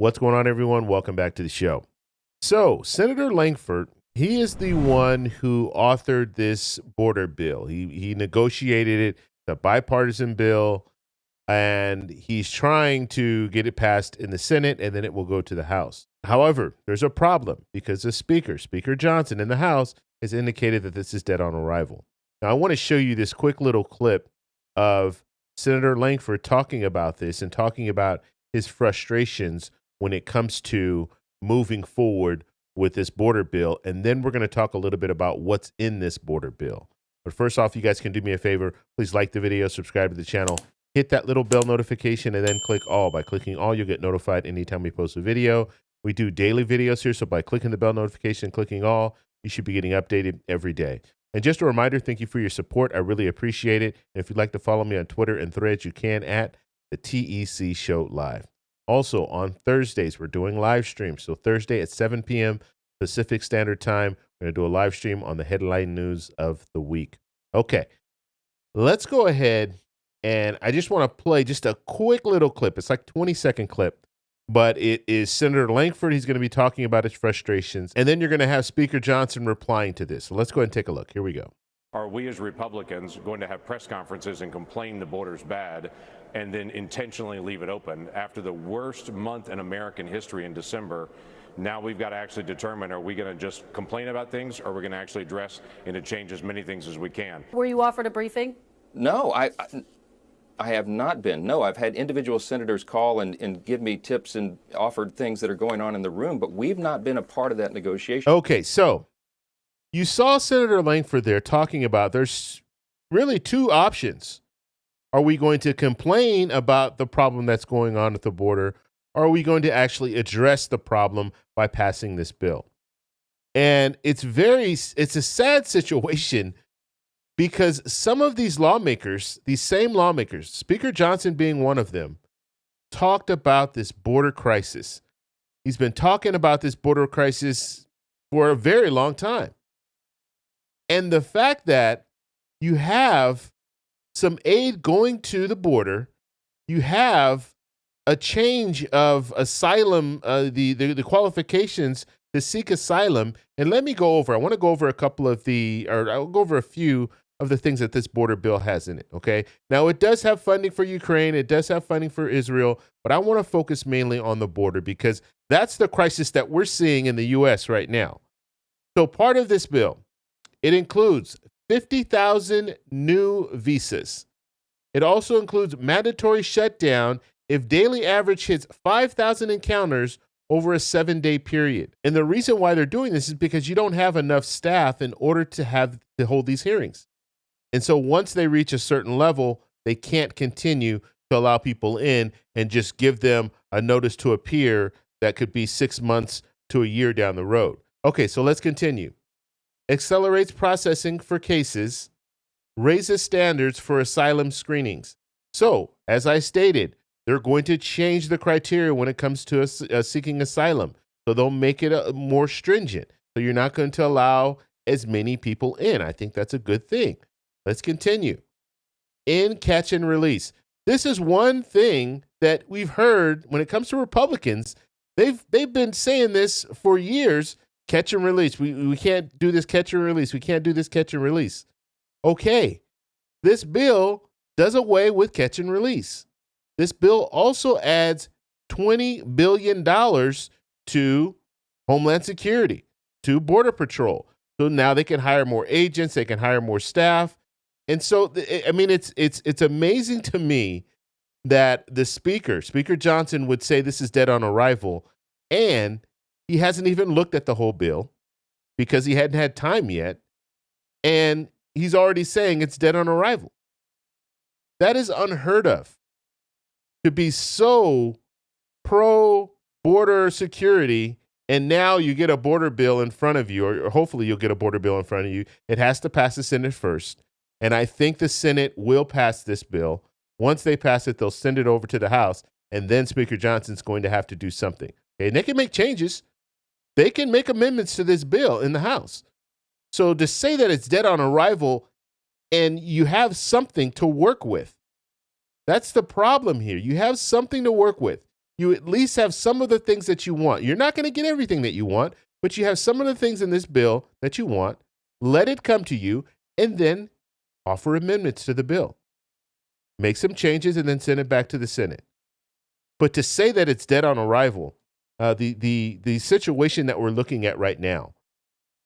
What's going on, everyone? Welcome back to the show. So, Senator Langford, he is the one who authored this border bill. He negotiated it, the bipartisan bill, and he's trying to get it passed in the Senate, and then it will go to the House. However, there's a problem because the Speaker Johnson in the House, has indicated that this is dead on arrival. Now, I want to show you this quick little clip of Senator Langford talking about this and talking about his frustrations when it comes to moving forward with this border bill. And then we're going to talk a little bit about what's in this border bill. But first off, you guys can do me a favor. Please like the video, subscribe to the channel, hit that little bell notification, and then click all. By clicking all, you'll get notified anytime we post a video. We do daily videos here, so by clicking the bell notification, clicking all, you should be getting updated every day. And just a reminder, thank you for your support. I really appreciate it. And if you'd like to follow me on Twitter and Threads, you can at the TEC Show Live. Also, on Thursdays, we're doing live streams. So Thursday at 7 p.m. Pacific Standard Time, we're going to do a live stream on the headline news of the week. Okay, let's go ahead. And I just want to play just a quick little clip. It's like a 20-second clip. But it is Senator Langford. He's going to be talking about his frustrations. And then you're going to have Speaker Johnson replying to this. So let's go ahead and take a look. Here we go. Are we as Republicans going to have press conferences and complain the border's bad and then intentionally leave it open? After the worst month in American history in December, now we've got to actually determine, are we going to just complain about things, or are we going to actually address and change as many things as we can? Were you offered a briefing? No, I have not been. No, I've had individual senators call and give me tips and offered things that are going on in the room, but we've not been a part of that negotiation. Okay, so you saw Senator Langford there talking about there's really two options. Are we going to complain about the problem that's going on at the border, or are we going to actually address the problem by passing this bill? And it's a sad situation because some of these lawmakers, these same lawmakers, Speaker Johnson being one of them, talked about this border crisis. He's been talking about this border crisis for a very long time. And the fact that you have some aid going to the border, you have a change of asylum, the qualifications to seek asylum. And let me go over, I want to go over I'll go over a few of the things that this border bill has in it, okay? Now, it does have funding for Ukraine. It does have funding for Israel. But I want to focus mainly on the border because that's the crisis that we're seeing in the U.S. right now. So part of this bill, it includes 50,000 new visas. It also includes mandatory shutdown if daily average hits 5,000 encounters over a 7-day period. And the reason why they're doing this is because you don't have enough staff in order to hold these hearings. And so once they reach a certain level, they can't continue to allow people in and just give them a notice to appear that could be 6 months to a year down the road. Okay, so let's continue. Accelerates processing for cases, raises standards for asylum screenings. So, as I stated, they're going to change the criteria when it comes to seeking asylum. So they'll make it more stringent. So you're not going to allow as many people in. I think that's a good thing. Let's continue. In catch and release. This is one thing that we've heard when it comes to Republicans. They've been saying this for years. Catch and release. We can't do this catch and release. We can't do this catch and release. Okay. This bill does away with catch and release. This bill also adds $20 billion to Homeland Security, to Border Patrol. So now they can hire more agents, they can hire more staff. And so, I mean, it's amazing to me that the Speaker Johnson would say this is dead on arrival, and he hasn't even looked at the whole bill because he hadn't had time yet, and he's already saying it's dead on arrival. That is unheard of. To be so pro-border security, and now you get a border bill in front of you, or hopefully you'll get a border bill in front of you. It has to pass the Senate first, and I think the Senate will pass this bill. Once they pass it, they'll send it over to the House, and then Speaker Johnson's going to have to do something. Okay, and they can make changes. They can make amendments to this bill in the House. So to say that it's dead on arrival and you have something to work with, that's the problem here. You have something to work with. you at least have some of the things that you want. You're not going to get everything that you want, but you have some of the things in this bill that you want. Let it come to you, and then offer amendments to the bill. Make some changes, and then send it back to the Senate. But to say that it's dead on arrival, the situation that we're looking at right now,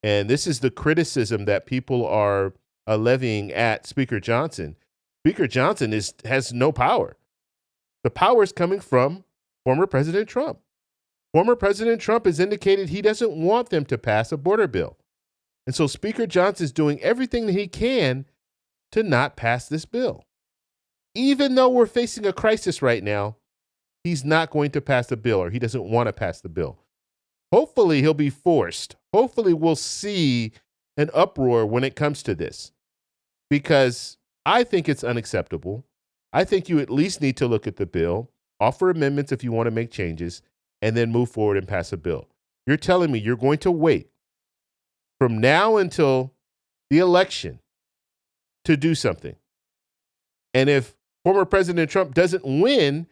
and this is the criticism that people are levying at Speaker Johnson. Speaker Johnson has no power. The power is coming from former President Trump. Former President Trump has indicated he doesn't want them to pass a border bill. And so Speaker Johnson is doing everything that he can to not pass this bill. Even though we're facing a crisis right now, he's not going to pass the bill, or he doesn't want to pass the bill. Hopefully he'll be forced. Hopefully we'll see an uproar when it comes to this, because I think it's unacceptable. I think you at least need to look at the bill, offer amendments if you want to make changes, and then move forward and pass a bill. You're telling me you're going to wait from now until the election to do something. And if former President Trump doesn't win,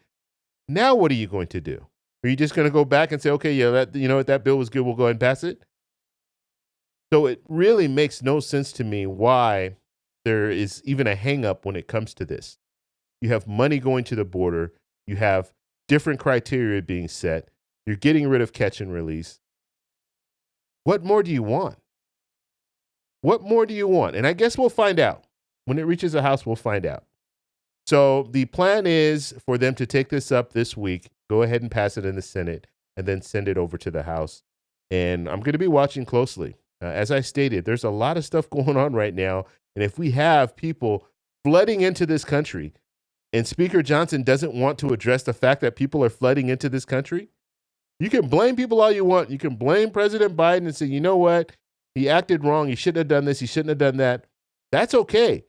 now what are you going to do? Are you just going to go back and say, okay, yeah, that bill was good, we'll go ahead and pass it? So it really makes no sense to me why there is even a hang up when it comes to this. You have money going to the border. You have different criteria being set. You're getting rid of catch and release. What more do you want? What more do you want? And I guess we'll find out. When it reaches the House, we'll find out. So the plan is for them to take this up this week, go ahead and pass it in the Senate, and then send it over to the House. And I'm going to be watching closely. As I stated, there's a lot of stuff going on right now. And if we have people flooding into this country, and Speaker Johnson doesn't want to address the fact that people are flooding into this country, you can blame people all you want. You can blame President Biden and say, you know what? He acted wrong. He shouldn't have done this. He shouldn't have done that. That's okay.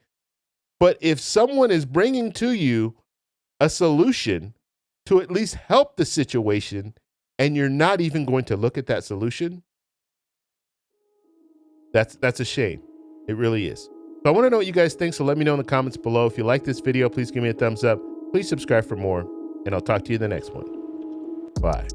But if someone is bringing to you a solution to at least help the situation, and you're not even going to look at that solution, that's a shame. It really is. So I want to know what you guys think, so let me know in the comments below. If you like this video, please give me a thumbs up. Please subscribe for more, and I'll talk to you in the next one. Bye.